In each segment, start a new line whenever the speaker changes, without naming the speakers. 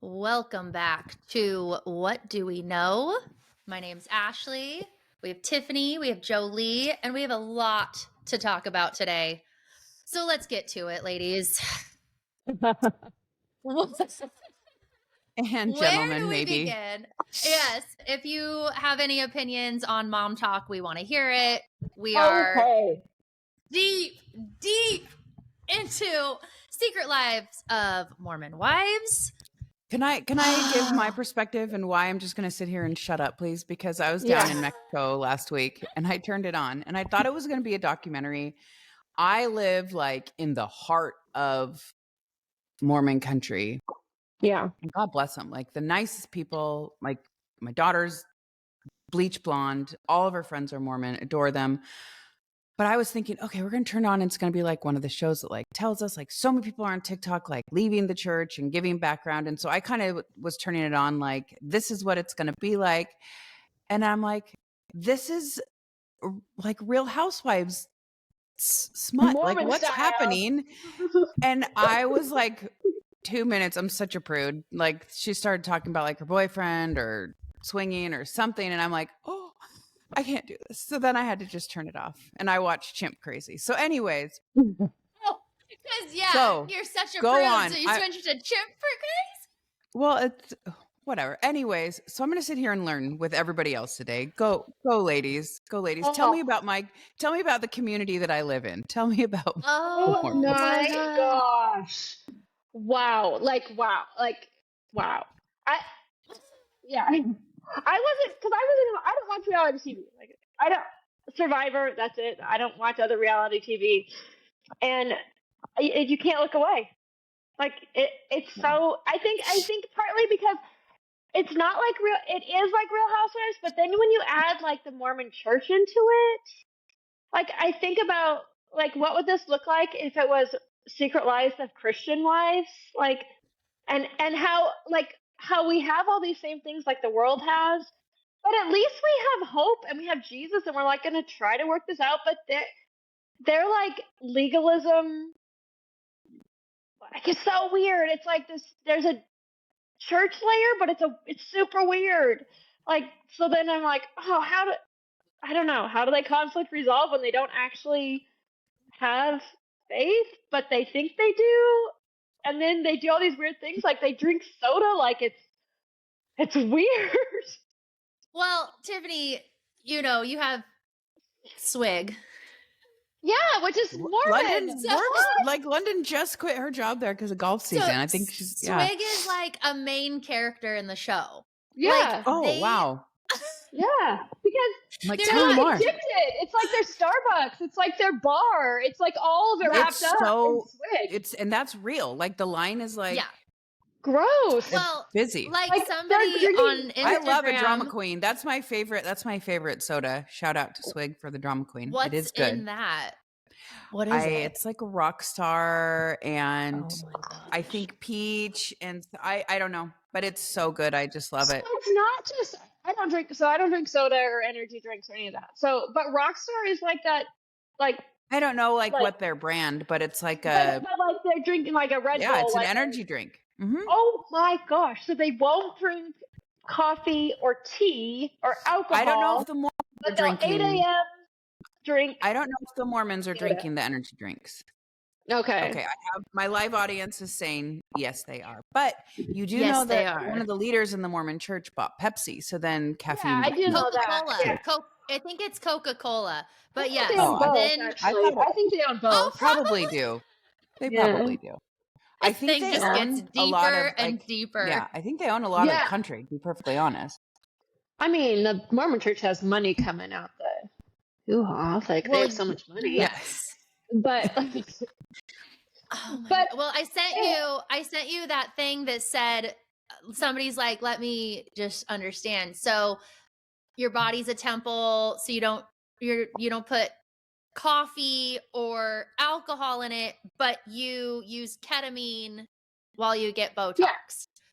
Welcome back to What Do We Know? My name's Ashley. We have Tiffany, we have Jolie, and we have a lot to talk about today. So let's get to it, ladies.
And
Where
gentlemen,
do we
maybe.
begin? Yes, if you have any opinions on mom talk, we want to hear it. We are deep into Secret Lives of Mormon Wives.
Can I give my perspective and why I'm just going to sit here and shut up, please? Because I was down in Mexico last week and I turned it on and I thought it was going to be a documentary. I live like in the heart of Mormon country.
Yeah.
And God bless them. Like the nicest people, like my daughter's bleach blonde. All of her friends are Mormon, adore them. But I was thinking, okay, we're going to turn on and it's going to be like one of the shows that like tells us like so many people are on TikTok, like leaving the church and giving background. And so I kind of was turning it on like, this is what it's going to be like. And I'm like, this is like Real Housewives smut.
Mormon
like what's
style.
happening? And I was like, 2 minutes. I'm such a prude. Like she started talking about like her boyfriend or swinging or something. And I'm like, oh, I can't do this. So then I had to just turn it off and I watched Chimp Crazy. So anyways.
Because you're such a
go
prude,
on.
so you switched to Chimp for Crazy?
Well, it's whatever. Anyways, so I'm going to sit here and learn with everybody else today. Go ladies. Go ladies. Tell me about the community that I live in. Tell me about
Oh my gosh. Wow. Wow. I don't watch reality TV. Like I don't Survivor, that's it. I don't watch other reality TV. And you can't look away. Like it's so I think partly because it's not like it is like Real Housewives, but then when you add like the Mormon church into it, like I think about like what would this look like if it was Secret Lives of Christian Wives, like and how we have all these same things like the world has, but at least we have hope and we have Jesus and we're like going to try to work this out. But they're like legalism. It's so weird. It's like this. There's a church layer, but it's super weird. Like so, then I'm like, oh, I don't know. How do they conflict resolve when they don't actually have faith, but they think they do? And then they do all these weird things, like they drink soda, like it's weird.
Well, Tiffany, you have Swig.
Yeah, which is Mormon.
London just quit her job there because of golf season. I think she's
Swig is like a main character in the show.
Yeah.
Like, wow.
Yeah, because
like,
they're like addicted. It's like their Starbucks. It's like their bar. It's like all of it wrapped up in Swig.
And that's real. Like the line is like
gross.
Well,
busy.
Like somebody on Instagram.
I love a drama queen. That's my favorite soda. Shout out to Swig for the drama queen.
What's
it is good.
in that? What is it?
It's like a rock star and I think peach and I don't know, but it's so good. I just love it.
It's not just I don't drink soda or energy drinks or any of that. So, but Rockstar is like that, like
I don't know like what their brand, but it's like
but like they're drinking like a Red Bull.
Yeah, it's
like
an energy drink. Mm-hmm.
Oh my gosh! So they won't drink coffee or tea or alcohol.
I don't know if the Mormons are drinking
8 a.m. drink.
I don't know if the Mormons are drinking the energy drinks.
Okay.
I have my live audience is saying yes, they are. But you do know that one of the leaders in the Mormon church bought Pepsi, so then caffeine.
Yeah, I do know
Coca-Cola.
that. Yeah.
I think it's Coca-Cola. But yeah,
they own both, I think they own both.
Oh,
probably do. They probably do. I think they
just
own
gets deeper
a lot of
and deeper.
Yeah, I think they own a lot of the country, to be perfectly honest.
I mean, the Mormon church has money coming out the hoo-ha. Like they have so much money.
Yes.
But
I sent you that thing that said somebody's like, let me just understand. So your body's a temple, so you don't put coffee or alcohol in it, but you use ketamine while you get Botox.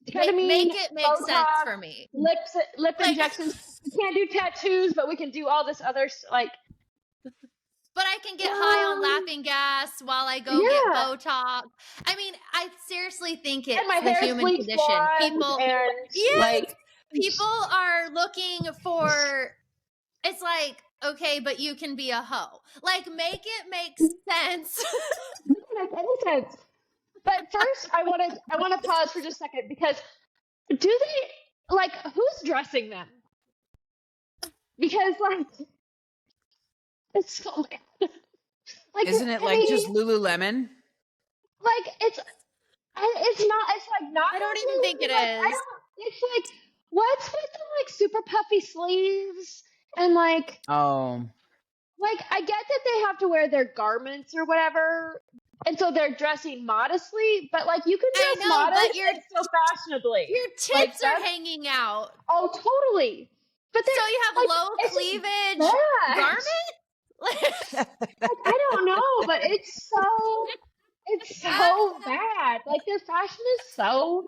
Yeah. Ketamine,
make it make
Botox,
sense for me.
Lip injections. We can't do tattoos, but we can do all this other like.
But I can get high on laughing gas while I go get Botox. I mean, I seriously think it's
and my
the
hair's
human
bleached
condition.
blonde,
People,
and
yes,
like
people are looking for. It's like, okay, but you can be a hoe. Like, make it make sense.
it doesn't make any sense. But first, I want to pause for just a second because do they like who's dressing them? Because like it's so bad. Like
Isn't it like just Lululemon?
like it's not. It's like not.
I don't even think it
like,
is.
It's like what's with the like super puffy sleeves and like
Oh,
I get that they have to wear their garments or whatever, and so they're dressing modestly. But like you can
I
dress
know,
modest
but
and so fashionably.
Your
Like,
tits are hanging out.
Oh, totally. But
So you have
like,
low
it's just
cleavage
bad.
garment?
Like, I don't know, but it's so bad. Like their fashion is so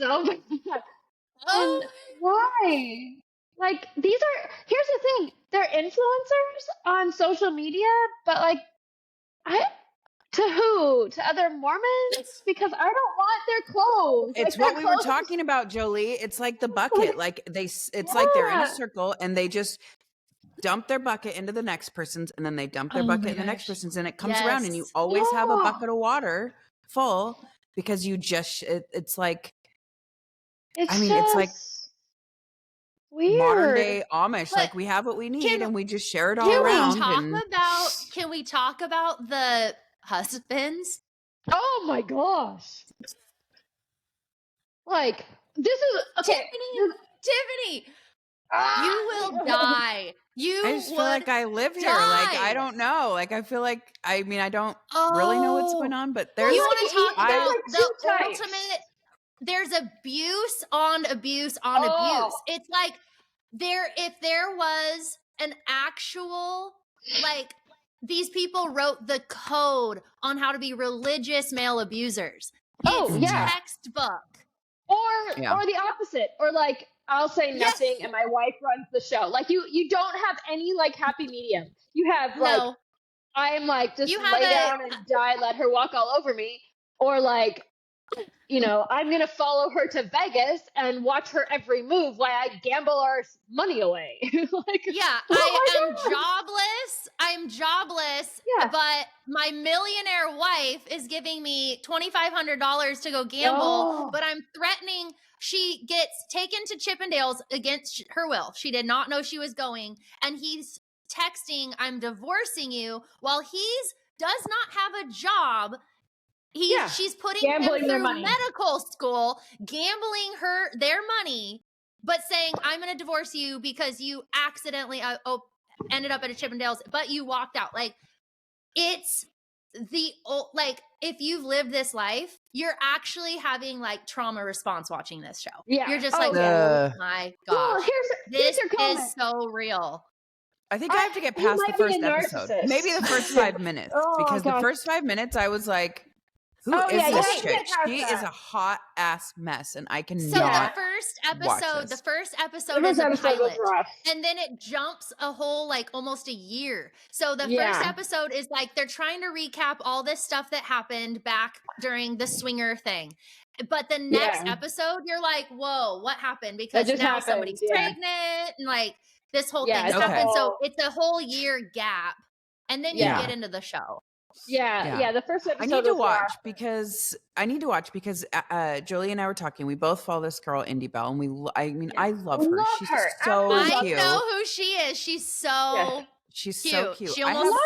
bad.
Oh,
And why? Like here's the thing. They're influencers on social media, but like to who? To other Mormons? Because I don't want their clothes.
it's
like,
what we were talking about, Jolie. It's like the bucket. Like it's like they're in a circle and they just dump their bucket into the next person's, and then they dump their bucket in the next person's, and it comes around, and you always have a bucket of water full because you just it's like it's like
weird.
modern day Amish. Like we have what we need and we just share it all around.
Can we talk about the husbands?
Oh my gosh. Like this is okay.
Tiffany, you will die.
I just feel like I live here. Like I don't know. Like I feel like I don't really know what's going on. But there's
you want to talk about the
types.
ultimate. There's abuse on abuse on abuse. It's like if there was an actual like these people wrote the code on how to be religious male abusers. It's textbook.
Or the opposite. Or like I'll say nothing and my wife runs the show. Like you don't have any like happy medium. You have like I'm like just lay down and die, let her walk all over me. Or like I'm going to follow her to Vegas and watch her every move while I gamble our money away.
I am jobless. I'm jobless, but my millionaire wife is giving me $2,500 to go gamble, but I'm threatening. She gets taken to Chippendales against her will. She did not know she was going, and he's texting, "I'm divorcing you," while he's does not have a job. She's putting
gambling
him through
money.
medical school, gambling their money, but saying, "I'm going to divorce you because you accidentally ended up at a Chippendales, but you walked out." Like it's if you've lived this life, you're actually having like trauma response watching this show.
Yeah.
You're just oh my gosh,
well,
this is so real.
I think I have to get past the first episode, maybe the first 5 minutes, because the first 5 minutes I was like, who is this chick? She is a hot ass mess, and I cannot.
So the first episode is a pilot, and then it jumps a whole like almost a year. So the first episode is like they're trying to recap all this stuff that happened back during the swinger thing. But the next episode, you're like, whoa, what happened? Because now somebody's pregnant, and like this whole thing happened. So it's a whole year gap, and then you get into the show.
Yeah. The first episode
I need to watch because Jolie and I were talking. We both follow this girl, Indy Bell, and I love her. She's so cute.
I know who she is. She's so
she's
cute.
so cute.
She almost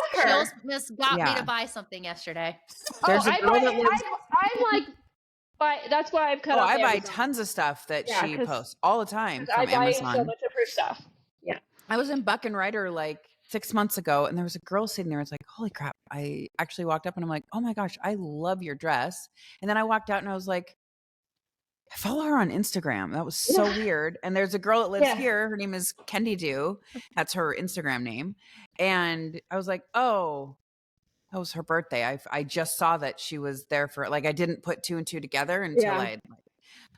got me to buy something yesterday.
There's a girl that lives.
I'm like, that's why I've cut off.
I buy tons of stuff that she posts all the time from Amazon.
I buy so much of her stuff. Yeah,
I was in Buck and Ryder like 6 months ago, and there was a girl sitting there. It's like, holy crap. I actually walked up and I'm like, oh my gosh, I love your dress. And then I walked out and I was like, I follow her on Instagram. That was so weird. And there's a girl that lives here. Her name is Kendi Do. That's her Instagram name. And I was like, oh, that was her birthday. I just saw that she was there for like, I didn't put two and two together until I'd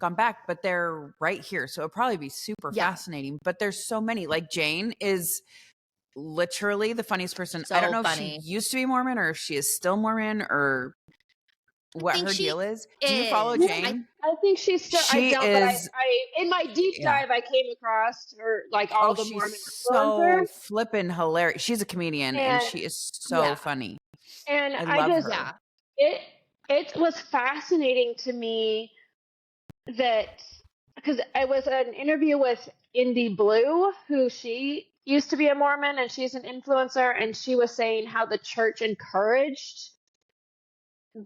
gone back, but they're right here. So it'll probably be super fascinating. But there's so many. Like Jane is literally the funniest person.
So
I don't know
funny.
if she used to be Mormon or if she is still Mormon or what
think
her
she
deal is. Do you follow
is.
Jane?
I think she's still. I
She
don't, but
is,
I in my deep
yeah.
dive, I came across her like all
Oh,
the
she's
Mormon
so
influencers,
flippin' hilarious. She's a comedian and
and
she is so
Yeah.
funny.
and
I
I
love
just
her.
Yeah.
it was fascinating to me that because I was an interview with Indy Blue, who she used to be a Mormon and she's an influencer, and she was saying how the church encouraged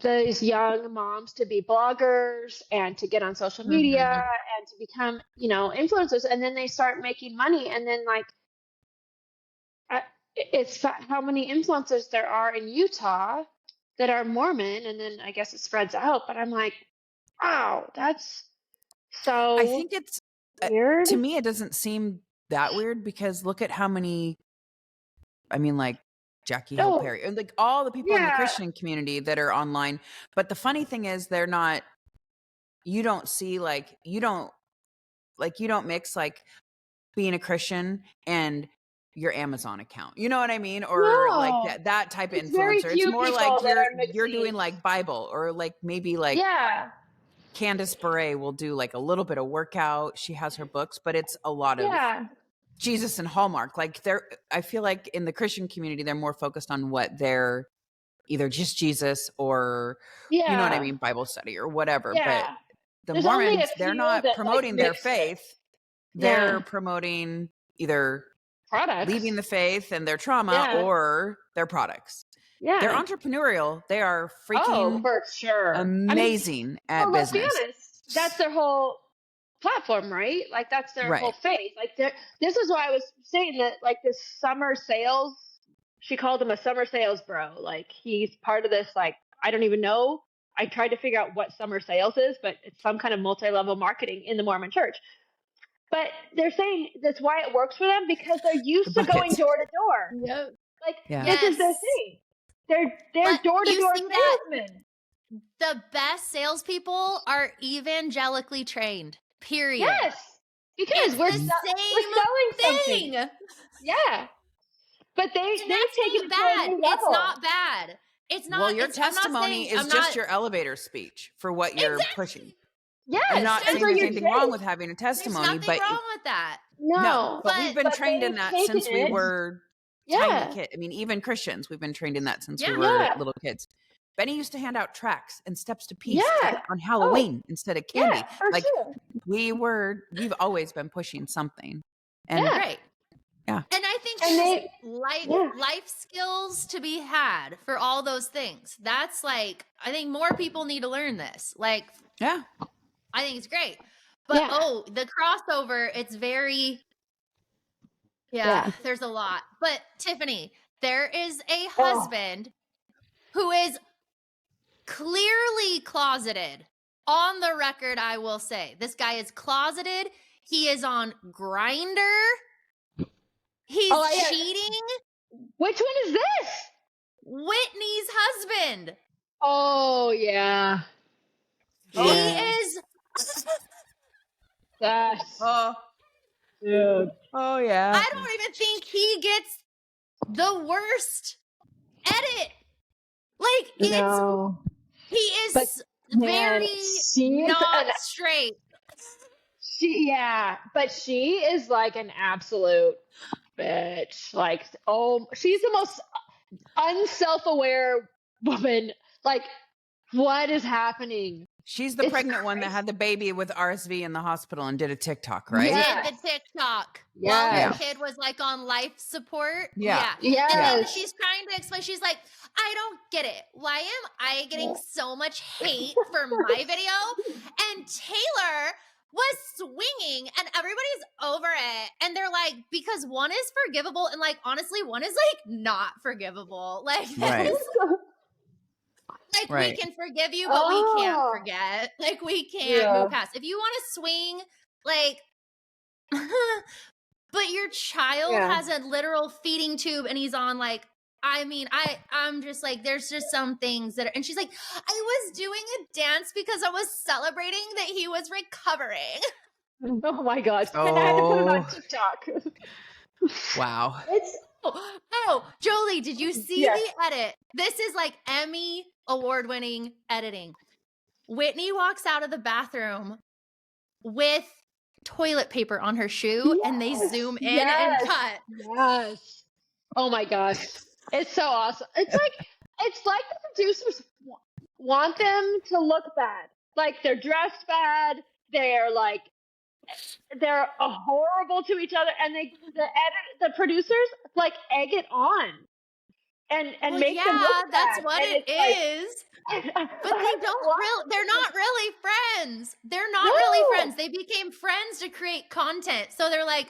these young moms to be bloggers and to get on social media
Mhm.
and to become, influencers, and then they start making money, and then like it's how many influencers there are in Utah that are Mormon, and then I guess it spreads out. But I'm like, wow, that's
I
so
think it's,
weird.
to me, it doesn't seem that weird because look at how many, I mean, like Jackie Hill
Oh,
Perry and like all the people in the
yeah,
Christian community that are online. But the funny thing is they're not, you don't see like, you don't mix like being a Christian and your Amazon account. You know what I mean? Or like
no,
that type of
it's very
influencer. It's
few
more like
people that are
you're
mixing.
doing like Bible or like maybe like
Yeah,
Candace Bure will do like a little bit of workout. She has her books, but it's a lot of
yeah,
Jesus and Hallmark. Like I feel like in the Christian community, they're more focused on what they're either just Jesus or, you know what I
yeah,
mean? Bible study or whatever. But
yeah.
the
There's only a
Mormons, they're
few
not
that like
promoting their
mix it.
faith. They're
Yeah,
promoting either leaving the
products.
faith and their trauma
Yeah,
or their products. They're
yeah.
entrepreneurial. They are
Oh,
freaking
for sure. I mean,
amazing at
well, let's be
business.
honest. That's their whole platform, right? Like that's their whole
Right.
faith. Like this is why I was saying that like this summer sales. She called him a summer sales bro. Like he's part of this. Like I don't even know. I tried to figure out what summer sales is, but it's some kind of multi-level marketing in the Mormon church. But they're saying that's why it works for them because they're
The
used to going
buckets.
door to door.
Yep.
Like
Yeah.
this is their
Yes.
thing. They're
But
door to
you
door
see that
salesmen.
the best salespeople are evangelically trained. Period.
Yes, because
It's
we're
the
selling
same
something.
thing.
Yeah, but they've
And that's
taken
not
it to a
bad.
new
It's
level.
not bad. It's not.
Well, your
I'm not
testimony
saying.
is
I'm
just
not.
your elevator speech for what you're pushing.
Yes,
I'm not
and
saying
so
there's
you're
anything wrong
saying
with having a
There's
testimony,
nothing
but
wrong with that.
no,
but we've
But
been trained in
they've
that
taken
since we
it.
were tiny
Yeah,
kids. I mean, even Christians, we've been trained in that since we
yeah.
were
yeah,
little kids. Benny used to hand out tracts and steps to peace
yeah.
on
Oh,
Halloween instead of candy.
yeah, for
Like
sure.
we've always been pushing something. And
Yeah,
Right.
yeah.
And I think
and
there's
they, yeah,
life skills to be had for all those things. That's like I think more people need to learn this. Like
Yeah.
I think it's great. But
yeah,
the crossover, it's very
yeah.
there's a lot. But Tiffany, there is a
Oh,
husband who is clearly closeted. On the record, I will say. This guy is closeted. He is on Grinder. He's
yeah.
cheating.
Which one is this?
Whitney's husband.
Oh yeah,
He
yeah.
is
That's
Oh,
dude.
oh yeah.
I don't even think he gets the worst edit. Like
No,
he is
but man,
very
she's
not
an
straight.
but she is like an absolute bitch. Like, oh, she's the most unself-aware woman. Like, what is happening?
She's the
It's
pregnant one that
crazy.
had the baby with RSV in the hospital and did a TikTok, right?
Yeah.
Did the TikTok while
Yes.
her kid was like on life support.
Yeah.
Yes.
And then she's trying to explain. She's like, I don't get it. Why am I getting so much hate for my video? And Taylor was swinging and everybody's over it. And they're like, because one is forgivable and like, honestly, one is like not forgivable. Like,
Right.
like
Right.
we can forgive you, but we can't forget. Like we can't move past. If you want to swing, like, but your child has a literal feeding tube and he's on like, I mean, I'm just like, there's just some things that are, and she's like, I was doing a dance because I was celebrating that he was recovering.
Oh my gosh. And I had to put it on TikTok.
Wow.
It's
Oh, Jolie, did you see
Yes.
the edit? This is like Emmy award-winning editing. Whitney walks out of the bathroom with toilet paper on her shoe, and they zoom in and cut.
Yes. Oh my gosh. It's so awesome. It's like the producers want them to look bad. Like they're dressed bad. They're horrible to each other, and the producers like egg it on and
Well,
make them look
that's
bad.
what
And
it
it's like,
is. But they're not really friends. They're not
No.
really friends. They became friends to create content. So they're like,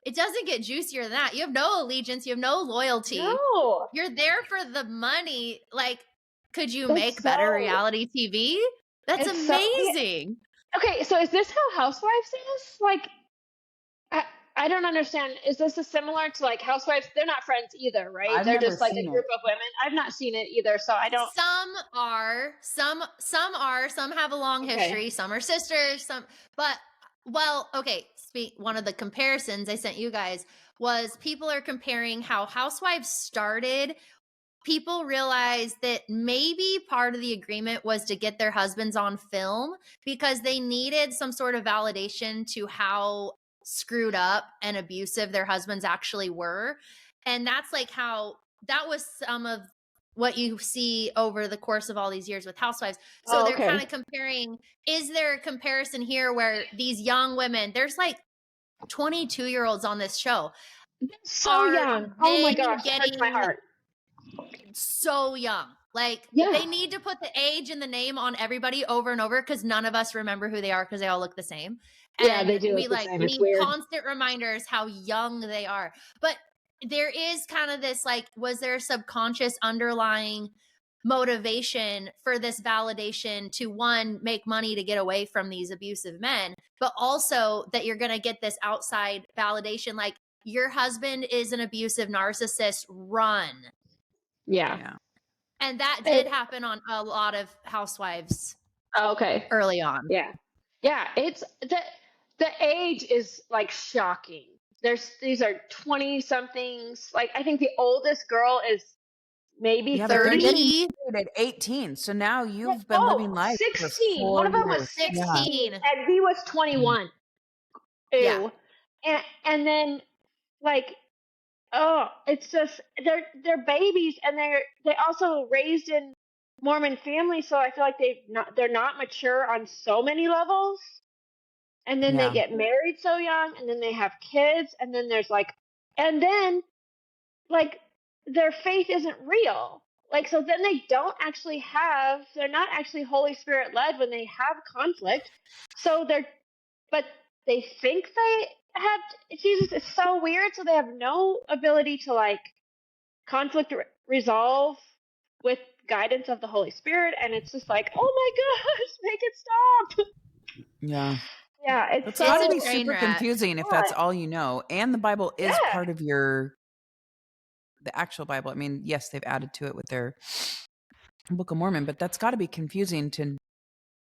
it doesn't get juicier than that. You have no allegiance. You have no loyalty.
No.
You're there for the money. Like, could you
It's
make better
so-
reality TV? That's
it's so-
amazing.
Okay, so is this how Housewives is? Like, I don't understand. Is this similar to like Housewives? They're not friends either, right?
I've
They're
never
just like a
seen
group of women. I've not seen it either, so I don't.
Some are, some have a long
Okay.
history, some are sisters, okay, one of the comparisons I sent you guys was people are comparing how Housewives started. People realized that maybe part of the agreement was to get their husbands on film because they needed some sort of validation to how screwed up and abusive their husbands actually were. And that's like how that was some of what you see over the course of all these years with Housewives. So they're kind of comparing, is there a comparison here where these young women, there's like 22-year-olds on this show.
So
are
young. Oh my
then
gosh, it hurts my
getting-
heart.
So young. Like
Yeah.
they need to put the age and the name on everybody over and over because none of us remember who they are because they all look the same.
Yeah,
And
they do
we
look the
like
same. It's
need
weird.
constant reminders how young they are. But there is kind of this like, was there a subconscious underlying motivation for this validation to one, make money to get away from these abusive men, but also that you're going to get this outside validation like your husband is an abusive narcissist, run.
Yeah.
And that did happen on a lot of Housewives
Oh, okay.
early on.
Yeah. Yeah. It's the age is like shocking. These are 20 somethings. Like I think the oldest girl is maybe
Yeah, but they're
30.
getting married at 18. So now you've been living life
16.
for 4
One of them was
years.
16
Yeah.
and he was 21. Ew.
Yeah.
And then like it's just they're babies and they also raised in Mormon families, so I feel like they're not mature on so many levels. And then they get married so young, and then they have kids, and then there's and then their faith isn't real. Like so then they're not actually Holy Spirit led when they have conflict. So but they think they have Jesus. It's so weird. So they have no ability to conflict resolve with guidance of the Holy Spirit, and it's just like, oh my gosh, make it stop.
Yeah.
Yeah,
It's
so
got to be
a train
super
wreck.
confusing if that's all you know. And the Bible is part of the actual Bible. I mean, yes, they've added to it with their Book of Mormon, but that's got to be confusing to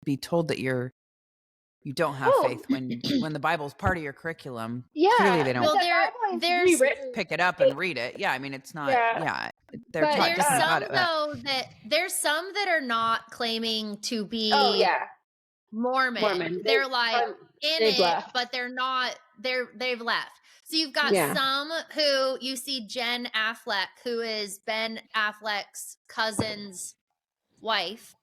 be told that you don't have faith when the Bible's part of your curriculum.
Yeah,
Clearly they don't
Well, there's
pick it up and read it. Yeah, I mean, it's not.
Yeah.
They're
But
taught
there's
different
some
about it.
though there's some that are not claiming to be Mormon. They're like in it,
left.
but they're not. They've left. So you've got some who you see Jen Affleck, who is Ben Affleck's cousin's wife.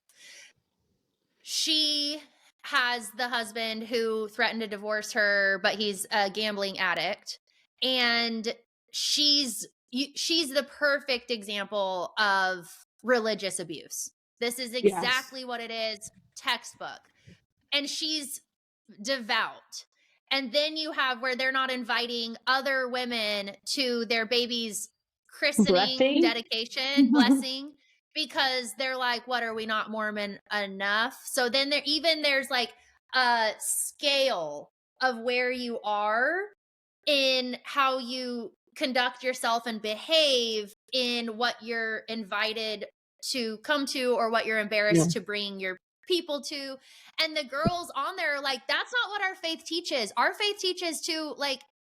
She has the husband who threatened to divorce her, but he's a gambling addict, and she's the perfect example of religious abuse. This is exactly what it is, textbook. And she's devout. And then you have where they're not inviting other women to their baby's christening, dedication, blessing, because they're like, what, are we not Mormon enough? So then there's like a scale of where you are in how you conduct yourself and behave in what you're invited to come to or what you're embarrassed to bring your people to. And the girls on there are like, that's not what our faith teaches. Our faith teaches to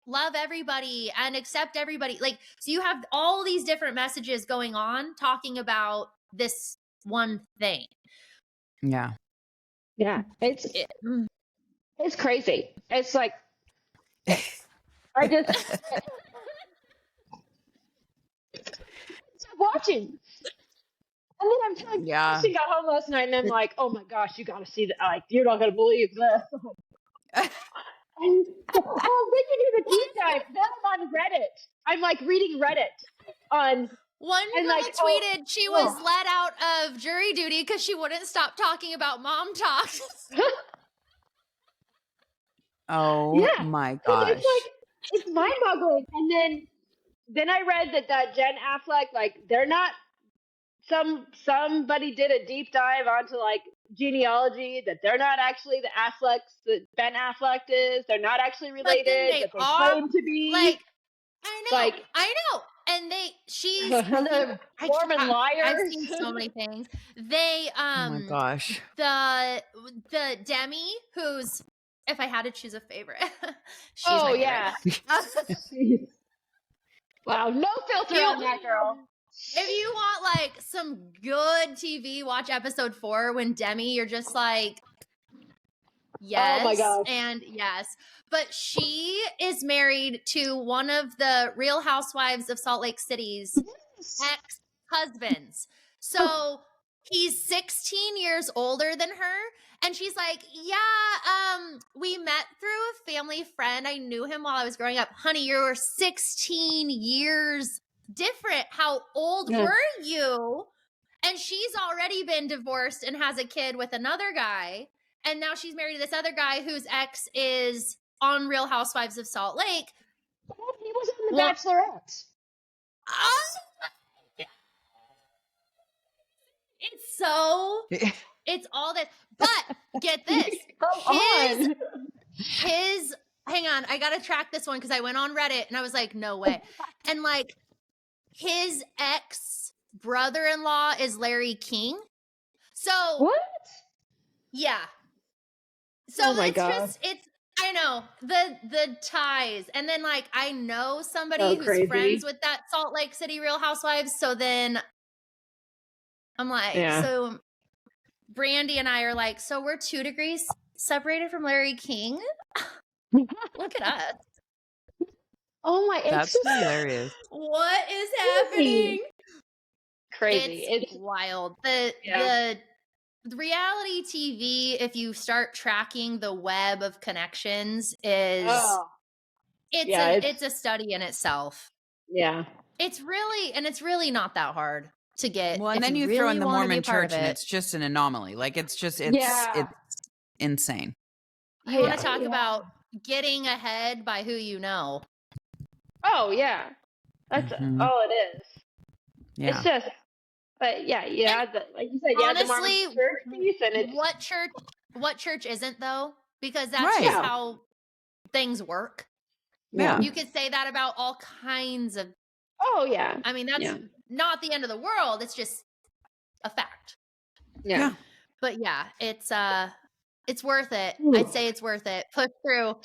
love everybody and accept everybody. Like, so you have all these different messages going on talking about this one thing.
Yeah.
Yeah. It's crazy. It's like, I just stop watching. And then I'm telling you,
Yeah.
Kristen got home last night, and I'm like, oh my gosh, you gotta see that. Like, you're not gonna believe this. And oh, then you do the deep dive. Then I'm on Reddit. I'm like reading Reddit on,
One
and
girl
like,
tweeted she was let out of jury duty because she wouldn't stop talking about mom talk.
Oh
yeah,
my
it's
gosh.
like it's mind-boggling. And then I read that Jen Affleck, like, they're not. Somebody did a deep dive onto like genealogy, that they're not actually the Afflecks that Ben Affleck is. They're not actually
But then
related,
they
but they
are.
claim to be.
Like, I know.
Like,
And she's
the Mormon
I've
liars.
seen so many things. They
Oh my gosh.
the Demi, who's, if I had to choose a favorite, she's
Oh
my favorite.
yeah. Wow, no filter on that girl.
If you want like some good TV, watch episode 4 when Demi, you're just like, yes.
Oh my gosh.
And yes. But she is married to one of the Real Housewives of Salt Lake City's ex-husbands. So he's 16 years older than her. And she's like, yeah, we met through a family friend. I knew him while I was growing up. Honey, you were 16 years different. How old were you? And she's already been divorced and has a kid with another guy. And now she's married to this other guy whose ex is on Real Housewives of Salt Lake.
He was on The Bachelorette.
It's all this. But get this. Hang on, I gotta track this one because I went on Reddit and I was like, no way. And like, his ex brother-in-law is Larry King. So
what?
Yeah. So
oh my
it's
God.
just I know the ties. And then like I know somebody who's
crazy.
friends with that Salt Lake City Real Housewives. So then I'm like, so Brandy and I are like, so we're 2 degrees separated from Larry King. Look at us.
Oh my,
That's hilarious.
What is happening?
Crazy.
It's wild. The reality TV, if you start tracking the web of connections, is it's a study in itself.
Yeah.
It's really not that hard to get.
Well, and then you throw in the Mormon church and it's just an anomaly. Like it's insane.
You want to talk about getting ahead by who you know.
Oh yeah. That's all it is.
Yeah.
It's just, but like you said,
honestly,
the Mormon church piece, and it's
what church isn't though? Because that's just how things work.
Yeah.
You could say that about all kinds of.
Oh yeah.
I mean, that's not the end of the world. It's just a fact.
Yeah.
But yeah, it's worth it. I'd say it's worth it. Push through.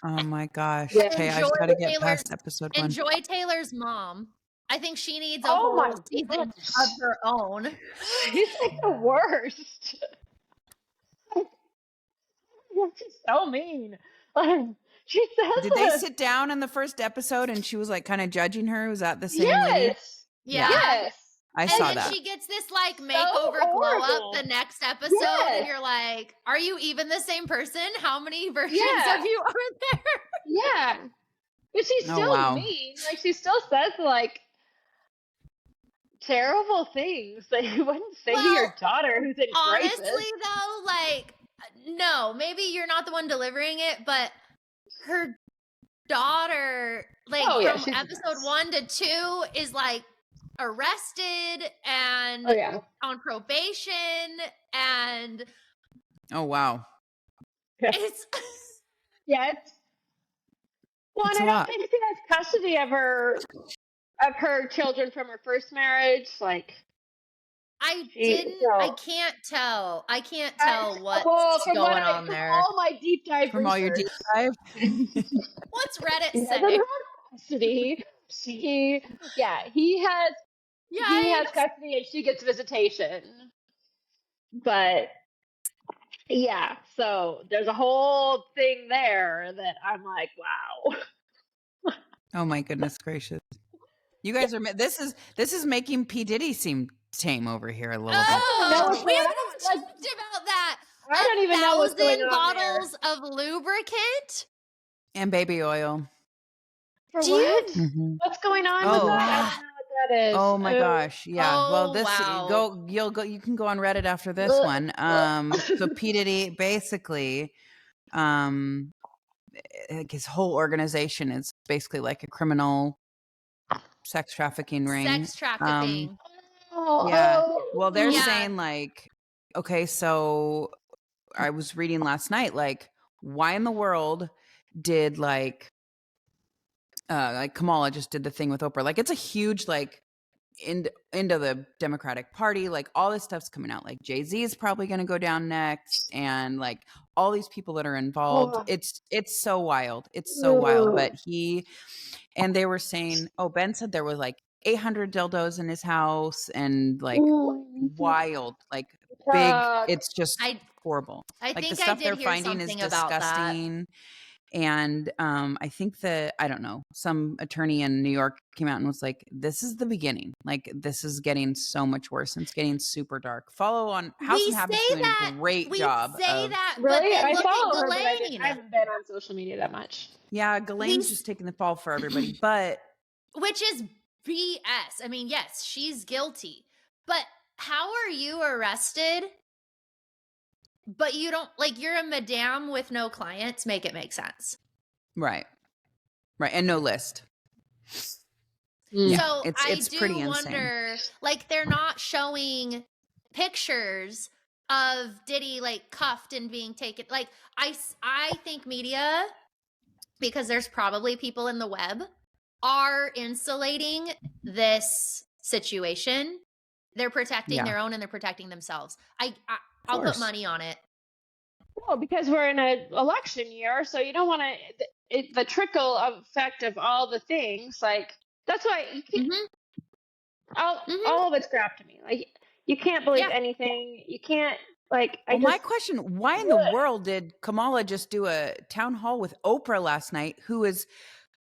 Oh my gosh.
Yeah.
Okay, I just gotta get past episode 1.
Enjoy Taylor's mom. I think she needs a whole season of her own.
She's like the worst. She's so mean. She says,
did they sit down in the first episode and she was like kind of judging her? Was that the same lady?
Yeah.
Yes.
I saw
then
that.
She gets this like makeover glow up the next episode, and you're like, "Are you even the same person? How many versions of you are there?"
Yeah, but she's still mean. Like she still says like terrible things that you wouldn't say to your daughter who's in crisis.
Honestly, though, like, no, maybe you're not the one delivering it, but her daughter, like from episode 1 to 2, is like arrested and on probation, and
oh wow,
it's
well, and I don't think she has custody of her children from her first marriage. Like,
I
She
didn't. I
so
can't tell. I can't
I,
tell what's
well
going on
from
there.
all my deep dive
From all your deep
research.
dive.
What's Reddit
He doesn't
say?
have custody. He has
Yikes.
custody and she gets visitation. But yeah, so there's a whole thing there that I'm like, wow.
Oh my goodness gracious! You guys are. This is making P Diddy seem tame over here a little bit.
I don't know what's
Oh, we
going
haven't
on.
even
Like,
talked about that.
I don't even know what's going
1,000
on there.
bottles of lubricant.
And baby oil.
For
Do you?
what?
Mm-hmm.
What's going on with
Oh,
that? I don't know what that is.
oh my gosh. Yeah. Well,
Oh, wow.
you can go on Reddit after this one. So P Diddy basically, like his whole organization is basically like a criminal sex trafficking ring.
Sex trafficking.
Yeah. Well, they're
Yeah.
saying like, okay, so I was reading last night, like, why in the world did like Kamala just did the thing with Oprah? Like, it's a huge like into the Democratic Party. Like, all this stuff's coming out. Like, Jay-Z is probably going to go down next, and like all these people that are involved. It's so wild. It's so wild. But they were saying, oh, Ben said there was like 800 dildos in his house, and like wild, like big. It's just horrible.
I
Like, the
think I
stuff
did
they're
hear
finding is
something about that.
disgusting. And I think I don't know, some attorney in New York came out and was like, this is the beginning. Like, this is getting so much worse, and it's getting super dark. Follow on House
We
and Habits
say
doing
that.
a great
We
job
say
of
that, but
Really?
then
I
look at
follow her, but I
Ghislaine.
haven't been on social media that much.
yeah, Ghislaine's just taking the fall for everybody. But
Which is BS. I mean, yes, she's guilty. But how are you arrested? But you don't, like, you're a madame with no clients. Make it make sense.
right, and no list.
Yeah.
So
it's
I
pretty
do
insane.
wonder, like, they're not showing pictures of Diddy like cuffed and being taken. Like, I think media, because there's probably people in the web, are insulating this situation. They're protecting their own and they're protecting themselves. I'll put money on it.
Well, because we're in an election year, so you don't want to the trickle effect of all the things. Like, that's why you can't, all of it's crap to me. Like, you can't believe anything. You can't, like,
my question, why in the world did Kamala just do a town hall with Oprah last night, who is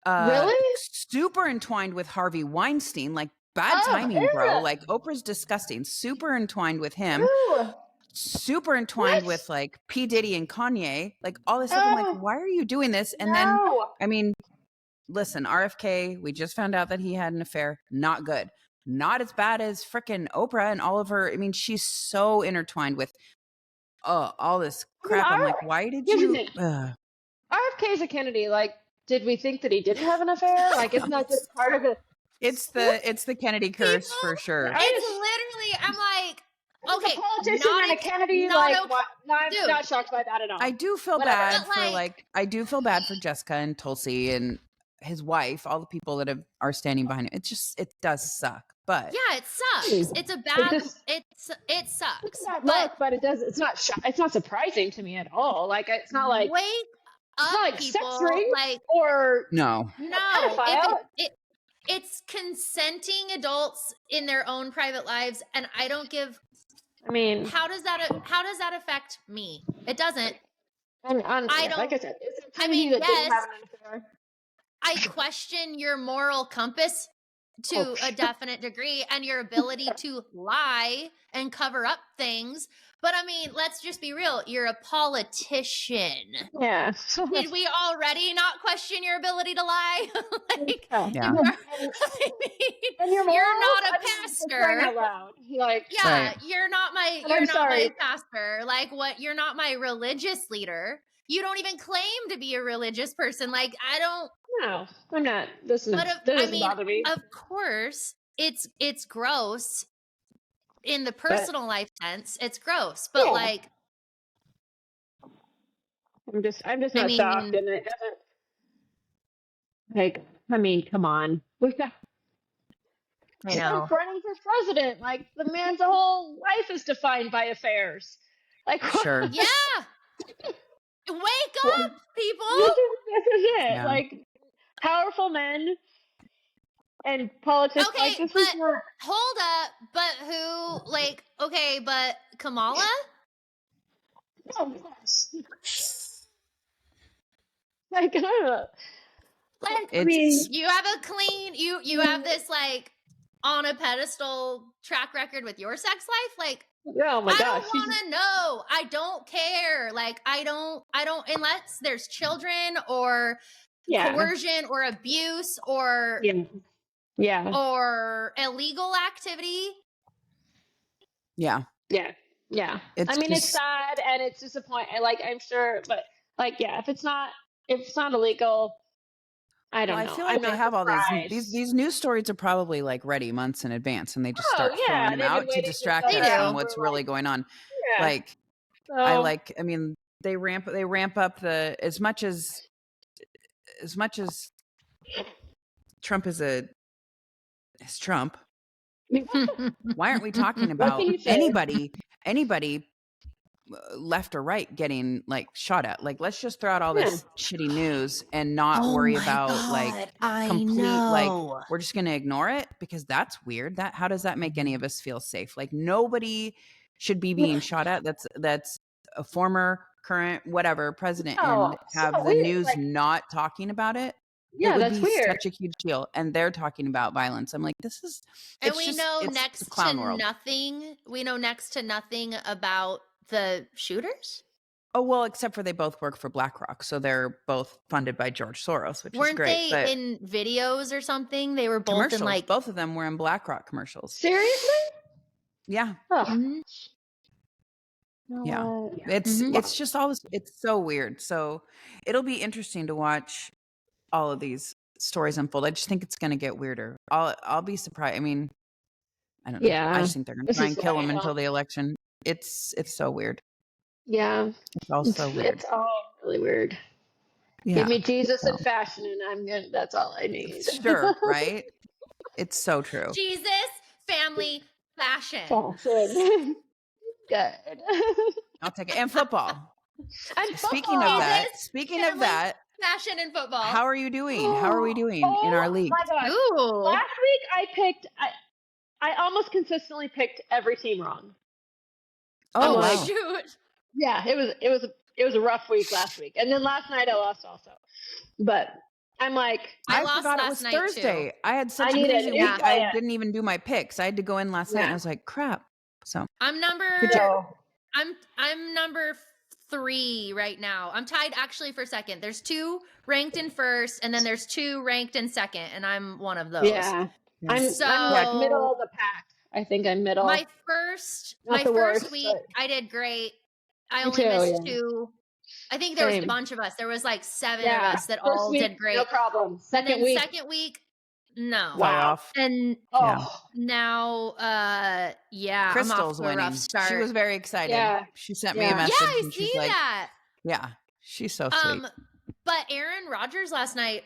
really
super entwined with Harvey Weinstein? Like, bad timing, bro. Like, Oprah's disgusting. Super entwined with him. Super entwined with like P. Diddy and Kanye. Like, all this stuff. I'm like, why are you doing this? And then, I mean, listen, RFK, we just found out that he had an affair. Not good. Not as bad as frickin' Oprah and all of her. I mean, she's so intertwined with all this crap. I'm like, why did you?
RFK is a Kennedy. Like, did we think that he didn't have an affair? Like, isn't that just part of it?
It's the Kennedy curse for sure.
It's literally, I'm like, okay,
a politician and a Kennedy, like, not shocked by that at all.
I do feel bad for I do feel bad for Jessica and Tulsi and his wife, all the people that are standing behind him. It does suck, but
yeah, it sucks. It's a bad. It sucks.
But it does. It's not surprising to me at all. Like, it's not like
wake up,
like
people.
Sex ring,
like,
or
no.
It's consenting adults in their own private lives, and I don't give.
I mean,
how does that affect me? It doesn't.
I don't. Like I said, I mean, yes. I
question your moral compass to a definite degree and your ability to lie and cover up things. But I mean, let's just be real. You're a politician.
Yeah.
Did we already not question your ability to lie? Like,
yeah.
you're not a pastor.
Like,
yeah, you're not my pastor. Like, what? You're not my religious leader. You don't even claim to be a religious person. Like, I don't.
No, I'm not. This doesn't bother me.
Of course, it's gross in the personal life sense. It's gross, but like,
I'm just not shocked, and it doesn't. Like, I mean, come on.
I know.
running for president. Like, the man's whole life is defined by affairs. Like,
Sure.
Yeah. Wake up, people.
This is it.
Yeah.
Like, powerful men and politics.
Okay,
like, this
but
is not.
hold up. But who, like, okay, but Kamala?
Oh, gosh. Like, I don't know.
Like,
I mean,
you have a clean, you have this, like, on a pedestal track record with your sex life? Like,
oh my
I
gosh.
don't want to know. I don't care. Like, I don't, unless there's children or coercion or abuse or or illegal activity.
Yeah.
I
It's
mean, it's
just-
sad and it's disappointing. Like, I'm sure, but like, yeah, if it's not illegal, I don't know.
I feel like
I'm
they
not
have all
surprised.
these news stories are probably like ready months in advance, and they just
Oh,
start
yeah,
throwing them
they've been
out to
waiting to
distract
throw
us
that
from
out
what's
for,
really
like-
going on.
Yeah.
Like,
So,
I mean, they ramp up the as much as Trump is Trump. Why aren't we talking about
can you say?
anybody left or right getting like shot at? Like, let's just throw out all this shitty news and not worry about like complete like we're just going to ignore it because that's weird. That how does that make any of us feel safe? Like, nobody should be being shot at. That's a former, current, whatever president, and have the
weird.
news
Like,
not talking about it.
yeah,
it would
that's
be
weird.
such a huge deal, and they're talking about violence. I'm like, this is,
And
it's
we
just,
know
it's
next
the clown
to
world.
nothing. We know next to nothing about the shooters.
Oh, well, except for they both work for BlackRock, so they're both funded by George Soros, which is
Weren't
great.
they
but
in videos or something? They were both
commercials,
in like
both of them were in BlackRock commercials.
Seriously?
Yeah,
Oh.
Mhm.
yeah. It's just all this. It's so weird. So it'll be interesting to watch all of these stories unfold. I just think it's going to get weirder. I'll be surprised. I mean, I don't know.
Yeah.
I just think they're going to
This
try
is
and kill him
wild.
until the election. It's so weird.
Yeah.
It's all so weird.
It's all really weird.
Yeah.
Give me Jesus
So.
and fashion, and I'm good. That's all I need.
Sure, right? It's so true.
Jesus, family, fashion.
Fashion. Good.
I'll take it. And football.
And
Speaking
football.
of that,
family, fashion and football.
how are you doing? How are we doing in our league?
My God.
Ooh.
Last week I almost consistently picked every team wrong.
Oh,
I'm
wow.
like,
Shoot.
Yeah, it was a rough week last week, and then last night I lost also. But I'm like,
I lost
forgot it
last
was
night,
Thursday.
too.
I had such a
need
crazy
a
week.
new
I
plan.
didn't even do my picks. I had to go in last night, and I was like, crap. So
I'm number
so,
I'm number 3 right now. I'm tied actually for second. There's 2 ranked in first, and then there's 2 ranked in second, and I'm one of those.
yeah. I'm like middle of the pack. I think I'm middle.
My first
Not the worst,
week,
but-
I did great. I
Me
only
too,
missed
yeah.
2. I think there was
Same.
a bunch of us. There was like 7
Yeah.
of us that
First
all
week,
did great.
No problem.
And
Second
then
week.
second week, no.
fell off.
And
Oh.
now, yeah,
Crystal's
I'm off to a
winning.
rough start.
She was very excited.
Yeah.
She sent me a
Yeah.
message,
Yeah, I
and she's
see
like,
that.
"Yeah, she's so sweet."
But Aaron Rodgers last night.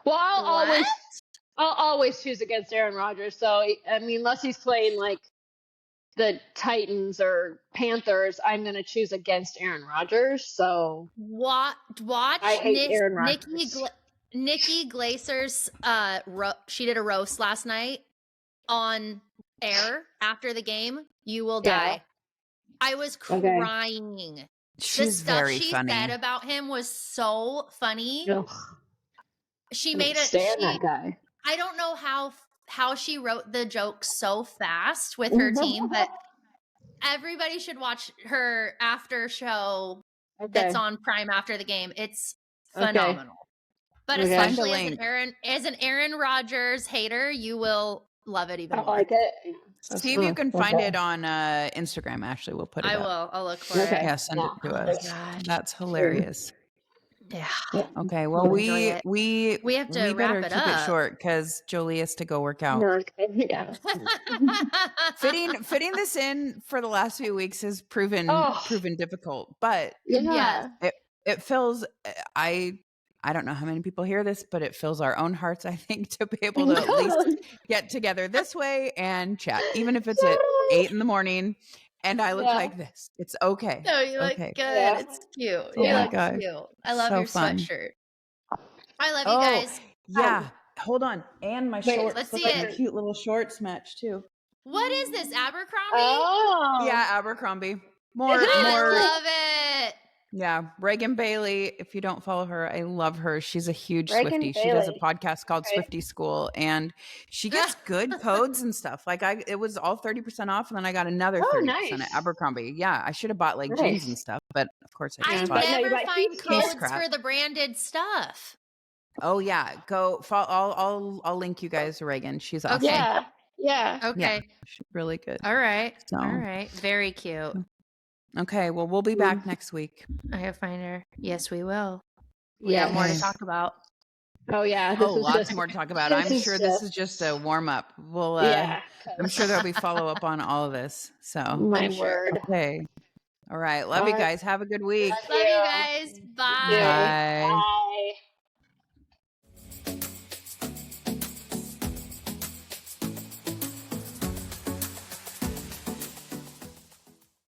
Well, I'll always choose against Aaron Rodgers. So I mean, unless he's playing like the Titans or Panthers, I'm going to choose against Aaron Rodgers. So
watch
I hate Aaron Rodgers.
Nikki Glaser's she did a roast last night on air after the game. You will die. I was crying.
She's
the stuff
very
she
funny.
said about him was so funny.
Ugh.
She
I
made
can't stand that guy.
I don't know how she wrote the joke so fast with her team, but everybody should watch her after show that's on Prime after the game. It's phenomenal. But especially as an Aaron Rodgers hater, you will love it even more.
I like it.
See if you can find it on Instagram. Ashley, we'll put it up.
I will. I'll look for it.
Yeah, send it to us.
gosh.
That's hilarious.
Yeah.
Okay, well we
have to
we
wrap
better
it
keep
up.
it short because Jolie has to go work out.
Yeah.
Fitting this in for the last few weeks has proven difficult, but
Yeah.
it feels I don't know how many people hear this, but it fills our own hearts, I think, to be able to at least get together this way and chat, even if it's at 8 a.m. and I look
Yeah.
like this. It's okay.
No, you look
Okay.
good.
Yeah.
It's cute.
Oh
You
my
look
God.
cute. I love
So
your
fun.
sweatshirt. I love you
Oh,
guys.
yeah. Hold on. And my
Wait,
shorts.
let's
Look
see
at my
it.
cute little shorts match too.
What is this, Abercrombie?
Oh.
Yeah, Abercrombie. More,
Isn't it?
I
more.
love it.
Yeah, Reagan Bailey. If you don't follow her, I love her. She's a huge
Reagan
Swiftie. She does a
Bailey.
podcast called
Okay.
Swiftie School, and she gets good codes and stuff. Like it was all 30% off, and then I got another 30%
nice.
at Abercrombie. Yeah, I should have bought like jeans and
Nice.
stuff, but of course I
I
just
but
bought
no, you
never
buy
find
piece
codes
crap.
for the branded stuff.
Oh yeah, go follow. I'll link you guys to Reagan. She's awesome.
Okay.
Yeah. Yeah.
Okay.
Yeah, she's really good.
All right.
So
All right. Very cute.
okay, well we'll be back next week.
I have find her. Yes, we will. We have more to
Yes.
talk about.
Oh yeah. This
Oh,
is
lots
just,
more to talk about.
this
I'm
is
sure this
just-
is just a warm up. We'll
yeah.
I'm sure there'll be follow up on all of this. So
My
I'm sure.
word.
okay. All right. Love you
All right.
guys. Have a good week.
Love you guys. Bye.
Bye.